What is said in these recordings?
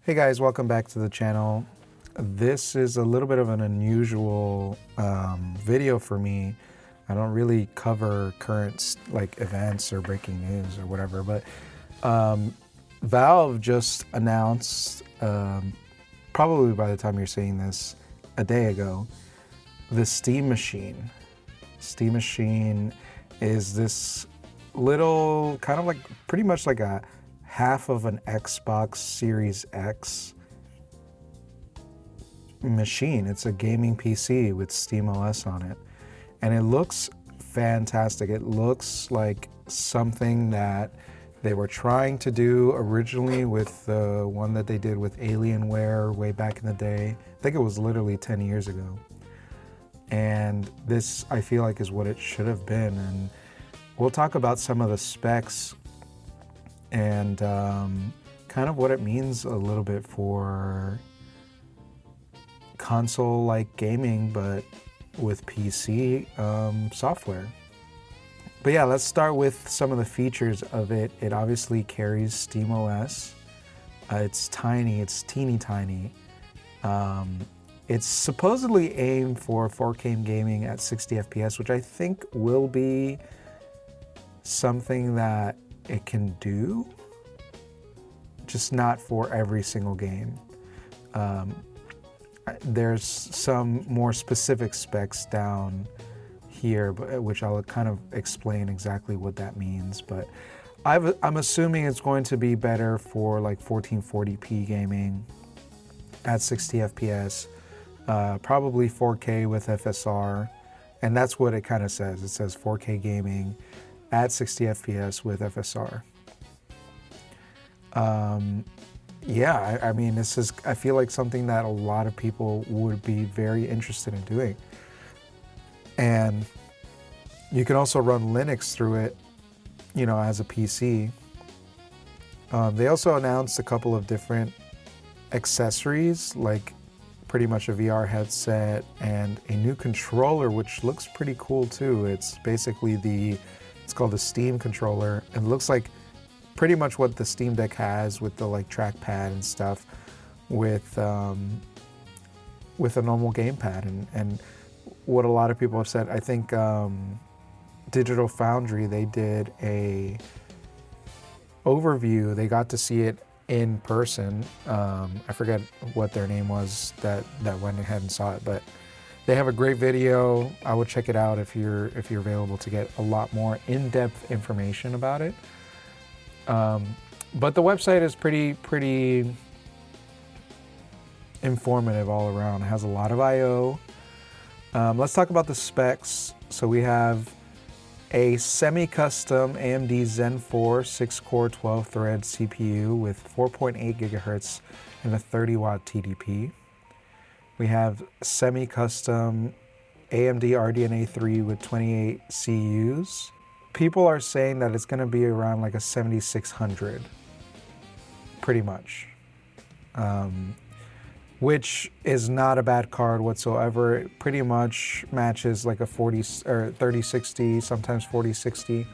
Hey guys, welcome back to the channel. This is a little bit of an unusual video for me. I don't really cover current events or breaking news or whatever, but Valve just announced, probably by the time you're seeing this, a day ago, the Steam Machine. Steam Machine is this little, kind of like, pretty much like a half of an Xbox Series X machine. It's a gaming PC with SteamOS on it. And it looks fantastic. It looks like something that they were trying to do originally with the one that they did with Alienware way back in the day. I think it was literally 10 years ago. And this, I feel like, is what it should have been. And we'll talk about some of the specs and kind of what it means a little bit for console-like gaming, but with PC software. But yeah, let's start with some of the features of it. It obviously carries SteamOS. It's tiny, it's teeny tiny. It's supposedly aimed for 4K gaming at 60 FPS, which I think will be something that it can do, just not for every single game. There's some more specific specs down here, which I'll kind of explain exactly what that means. But I'm assuming it's going to be better for like 1440p gaming at 60 FPS, probably 4K with FSR, and that's what it kind of says. It says 4K gaming at 60 FPS with FSR. Yeah, I mean, this is, I feel like something that a lot of people would be very interested in doing. And you can also run Linux through it, you know, as a PC. They also announced a couple of different accessories, like pretty much a VR headset and a new controller, which looks pretty cool too. It's basically it's called the Steam controller. It looks like pretty much what the Steam Deck has with the like trackpad and stuff, with a normal gamepad. And what a lot of people have said, I think Digital Foundry, they did a overview. They got to see it in person. I forget what their name was that went ahead and saw it, but they have a great video. I would check it out if you're available to get a lot more in-depth information about it. But the website is pretty informative all around. It has a lot of I/O. Let's talk about the specs. So we have a semi-custom AMD Zen 4 6-core 12-thread CPU with 4.8 gigahertz and a 30-watt TDP. We have semi-custom AMD RDNA 3 with 28 CUs. People are saying that it's going to be around like a 7600, pretty much, which is not a bad card whatsoever. It pretty much matches like a 3060, sometimes 4060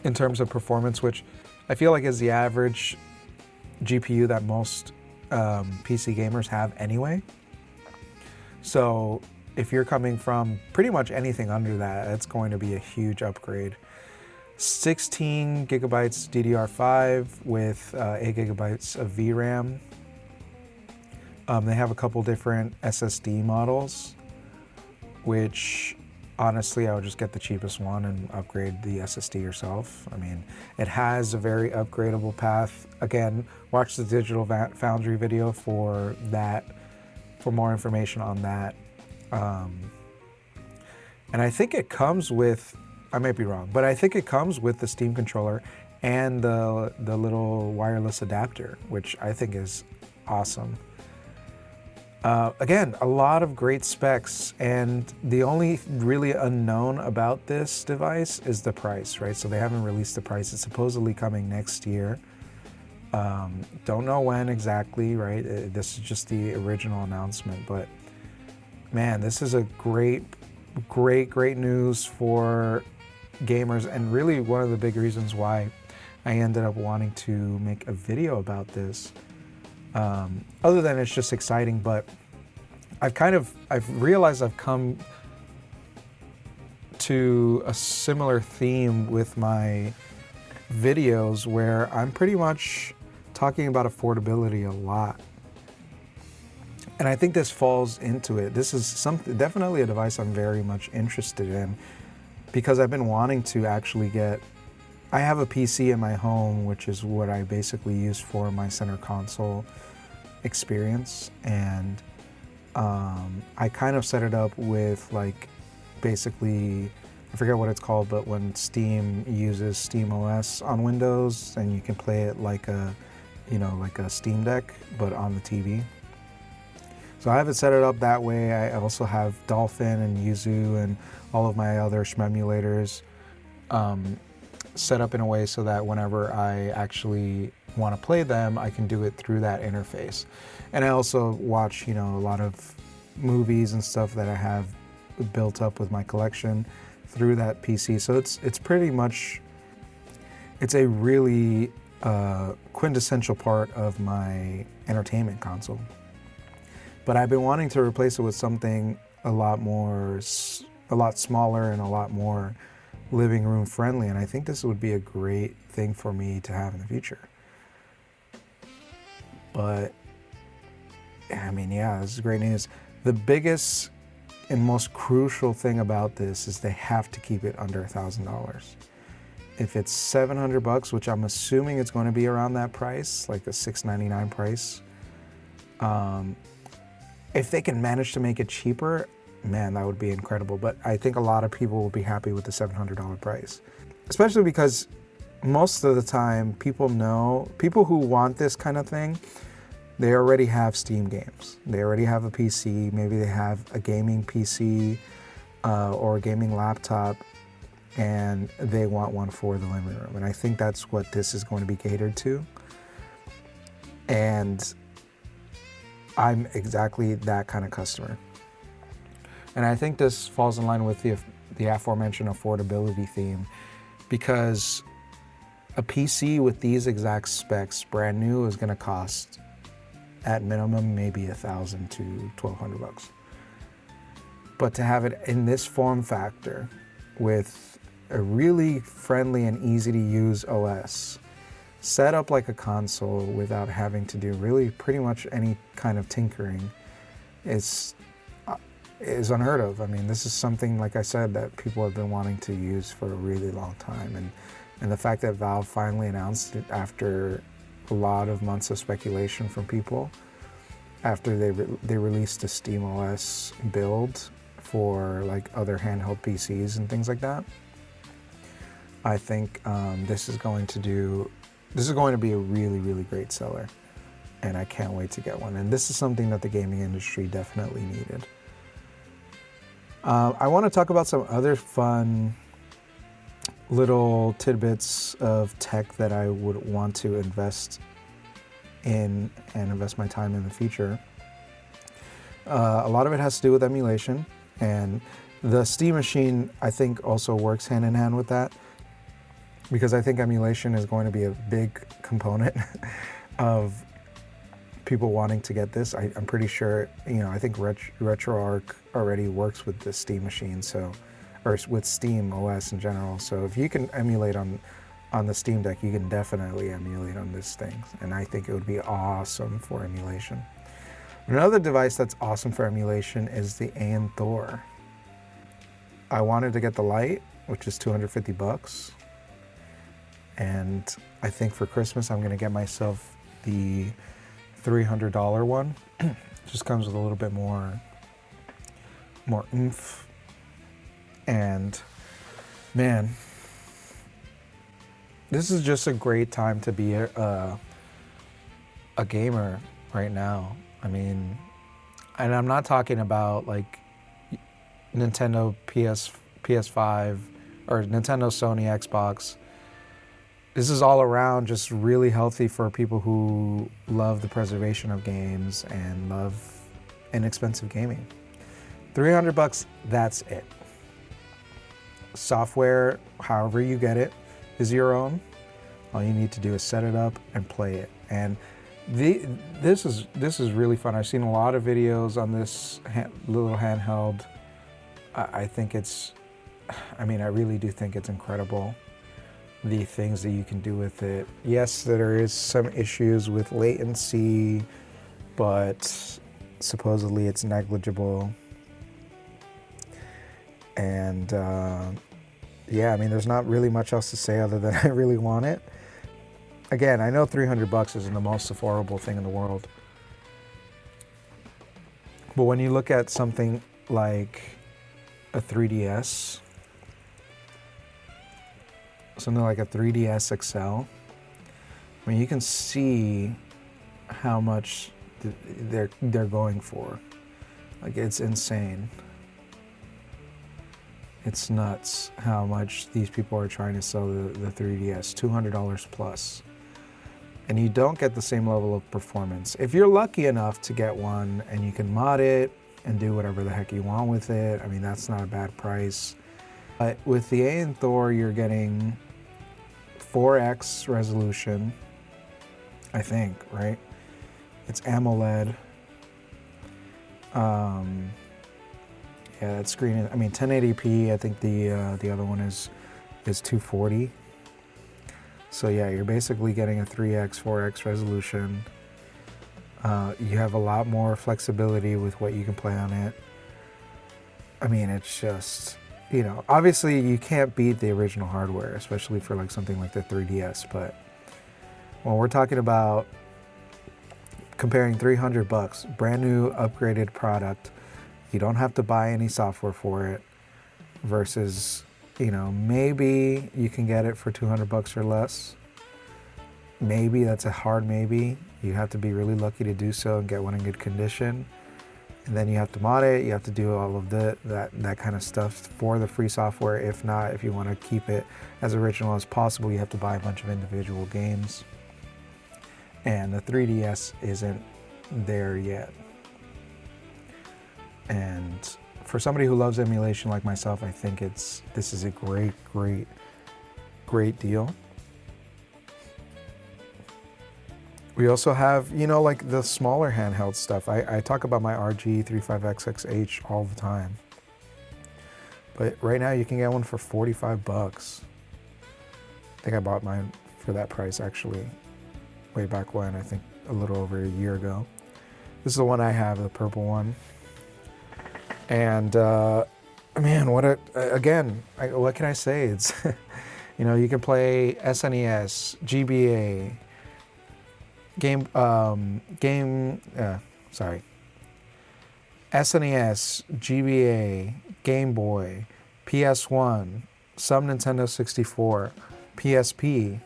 in terms of performance, which I feel like is the average GPU that most PC gamers have anyway. So if you're coming from pretty much anything under that, it's going to be a huge upgrade. 16 gigabytes DDR5 with 8 gigabytes of VRAM. They have a couple different SSD models, which honestly, I would just get the cheapest one and upgrade the SSD yourself. I mean, it has a very upgradable path. Again, watch the Digital Foundry video for that, for more information on that. And I think it comes with, I might be wrong, but I think it comes with the Steam controller and the little wireless adapter, which I think is awesome. Again, a lot of great specs, and the only really unknown about this device is the price, right? So they haven't released the price. It's supposedly coming next year. Don't know when exactly, right? This is just the original announcement, but man, this is a great news for gamers, and really one of the big reasons why I ended up wanting to make a video about this. Other than it's just exciting, but I've realized I've come to a similar theme with my videos where I'm pretty much talking about affordability a lot. And I think this falls into it. This is definitely a device I'm very much interested in because I've been wanting to actually I have a PC in my home, which is what I basically use for my center console experience. And I kind of set it up with like basically, I forget what it's called, but when Steam uses Steam OS on Windows and you can play it like a Steam Deck, but on the TV. So I have it set it up that way. I also have Dolphin and Yuzu and all of my other emulators set up in a way so that whenever I actually want to play them, I can do it through that interface. And I also watch, a lot of movies and stuff that I have built up with my collection through that PC. So it's pretty much, it's a really quintessential part of my entertainment console. But I've been wanting to replace it with something a lot smaller and a lot more living room friendly. And I think this would be a great thing for me to have in the future. But I mean, yeah, this is great news. The biggest and most crucial thing about this is they have to keep it under $1,000. If it's $700, which I'm assuming it's going to be around that price, like the $699 price, if they can manage to make it cheaper, man, that would be incredible. But I think a lot of people will be happy with the $700 price, especially because most of the time people who want this kind of thing, they already have Steam games. They already have a PC. Maybe they have a gaming PC or a gaming laptop, and they want one for the living room. And I think that's what this is going to be catered to. And I'm exactly that kind of customer. And I think this falls in line with the aforementioned affordability theme, because a PC with these exact specs, brand new, is going to cost at minimum maybe $1,000 to $1,200. But to have it in this form factor with a really friendly and easy to use OS, set up like a console without having to do really pretty much any kind of tinkering, is unheard of. I mean, this is something, like I said, that people have been wanting to use for a really long time. And the fact that Valve finally announced it after a lot of months of speculation from people, after they released a SteamOS build for like other handheld PCs and things like that, I think this is going to be a really, really great seller, and I can't wait to get one. And this is something that the gaming industry definitely needed. I want to talk about some other fun little tidbits of tech that I would want to invest in and invest my time in the future. A lot of it has to do with emulation, and the Steam machine, I think, also works hand in hand with that, because I think emulation is going to be a big component of people wanting to get this. I'm pretty sure, I think RetroArch already works with the Steam machine, or with Steam OS in general. So if you can emulate on the Steam Deck, you can definitely emulate on this thing. And I think it would be awesome for emulation. Another device that's awesome for emulation is the Thor. I wanted to get the Lite, which is $250. And I think for Christmas, I'm gonna get myself the $300 one. Just comes with a little bit more oomph. And man, this is just a great time to be a gamer right now. I mean, and I'm not talking about like Nintendo PS5 or Nintendo Sony Xbox. This is all around just really healthy for people who love the preservation of games and love inexpensive gaming. $300, that's it. Software, however you get it, is your own. All you need to do is set it up and play it. And this is really fun. I've seen a lot of videos on this little handheld. I think I really do think it's incredible, the things that you can do with it. Yes, there is some issues with latency, but supposedly it's negligible. And yeah, I mean, there's not really much else to say other than I really want it. Again, I know $300 isn't the most affordable thing in the world. But when you look at something like a 3DS, something like a 3DS XL, I mean, you can see how much they're going for. Like, it's insane. It's nuts how much these people are trying to sell the 3DS, $200 plus. And you don't get the same level of performance. If you're lucky enough to get one and you can mod it and do whatever the heck you want with it, I mean, that's not a bad price. But with the A and Thor, you're getting 4X resolution, I think, right? It's AMOLED. Yeah, that screen is, I mean, 1080p. I think the other one is 240. So yeah, you're basically getting a 3X, 4X resolution. You have a lot more flexibility with what you can play on it. I mean, it's just, obviously you can't beat the original hardware, especially for like something like the 3DS. But when we're talking about comparing $300, brand new upgraded product, you don't have to buy any software for it, versus, maybe you can get it for $200 or less. Maybe, that's a hard maybe. You have to be really lucky to do so and get one in good condition. And then you have to mod it. You have to do all of that kind of stuff for the free software. If not, if you want to keep it as original as possible, you have to buy a bunch of individual games. And the 3DS isn't there yet. And for somebody who loves emulation like myself, I think this is a great deal. We also have, like the smaller handheld stuff. I talk about my RG35XXH all the time. But right now you can get one for $45. I think I bought mine for that price actually, way back when, I think a little over a year ago. This is the one I have, the purple one. And man, what can I say? It's, you can play SNES, GBA, SNES, GBA, Game Boy, PS1, some Nintendo 64, PSP.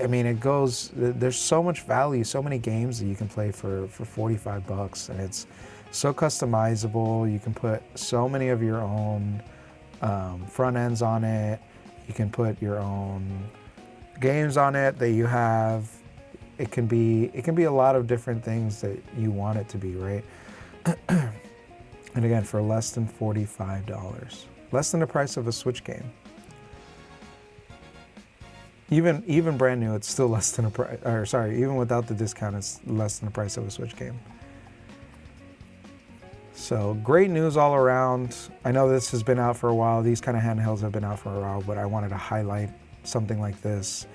I mean, there's so much value, so many games that you can play for $45, and it's so customizable. You can put so many of your own front ends on it. You can put your own games on it that you have. It can be a lot of different things that you want it to be, right? And again, for less than $45, less than the price of a Switch game. Even brand new, it's still less than a price. Or sorry, even without the discount, it's less than the price of a Switch game. So great news all around. I know this has been out for a while. These kind of handhelds have been out for a while, but I wanted to highlight something like this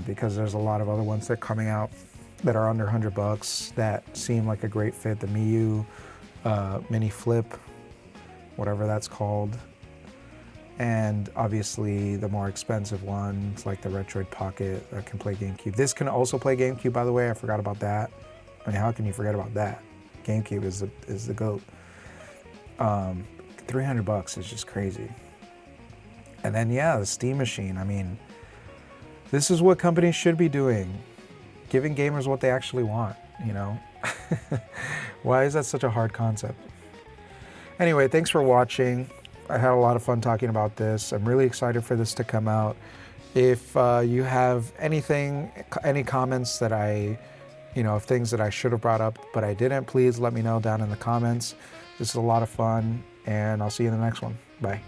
because there's a lot of other ones that are coming out that are under $100 that seem like a great fit. The Miu Mini Flip, whatever that's called. And obviously the more expensive ones like the Retroid Pocket that can play GameCube. This can also play GameCube, by the way. I forgot about that. I mean, how can you forget about that? GameCube is the GOAT. $300 is just crazy. And then yeah, the Steam Machine. I mean, this is what companies should be doing. Giving gamers what they actually want, Why is that such a hard concept? Anyway, thanks for watching. I had a lot of fun talking about this. I'm really excited for this to come out. If you have any comments that of things that I should have brought up, but I didn't, please let me know down in the comments. This is a lot of fun, and I'll see you in the next one. Bye.